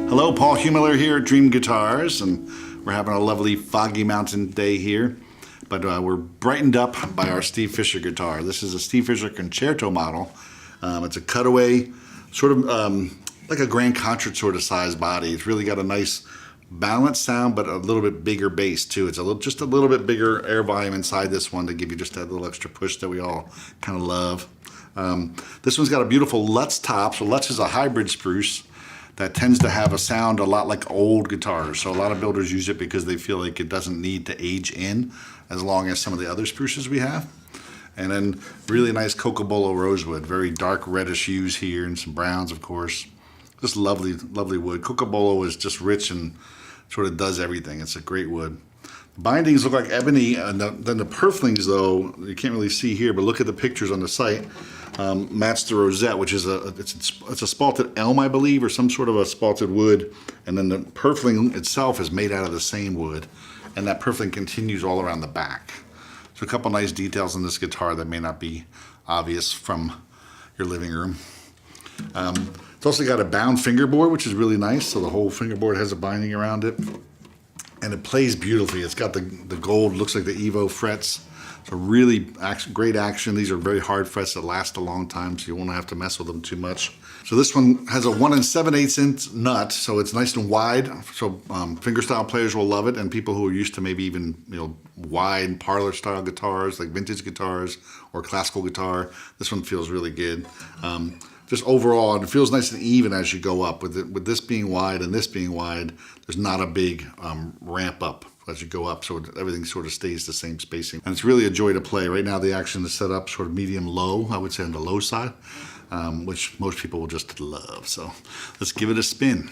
Hello, Paul Humiller here at Dream Guitars, and we're having a lovely foggy mountain day here, but we're brightened up by our Steve Fischer guitar. This is a Steve Fischer Concerto model. It's a cutaway, sort of like a grand concert sort of size body. It's really got a nice balanced sound, but a little bit bigger bass too. It's just a little bit bigger air volume inside this one to give you just that little extra push that we all kind of love. This one's got a beautiful Lutz top. So Lutz is a hybrid spruce that tends to have a sound a lot like old guitars. So a lot of builders use it because they feel like it doesn't need to age in as long as some of the other spruces we have. And then really nice Cocobolo rosewood, very dark reddish hues here, and some browns, of course. Just lovely, lovely wood. Cocobolo is just rich and sort of does everything. It's a great wood. The bindings look like ebony, and then the purflings, though, you can't really see here, but look at the pictures on the site. Match the rosette, which is it's a spalted elm, I believe, or some sort of a spalted wood, and then the purfling itself is made out of the same wood, and that purfling continues all around the back. So a couple nice details on this guitar that may not be obvious from your living room. It's also got a bound fingerboard, which is really nice, so the whole fingerboard has a binding around it, and it plays beautifully. It's got the gold, looks like the Evo frets. So really great action. These are very hard frets that last a long time, so you won't have to mess with them too much. So this one has a 1 7/8 inch nut, so it's nice and wide. So fingerstyle players will love it, and people who are used to maybe even wide parlor style guitars, like vintage guitars or classical guitar, this one feels really good. Just overall, and it feels nice and even as you go up. With this being wide and this being wide, there's not a big ramp up as you go up, so everything sort of stays the same spacing. And it's really a joy to play. Right now the action is set up sort of medium-low, I would say on the low side, which most people will just love. So let's give it a spin.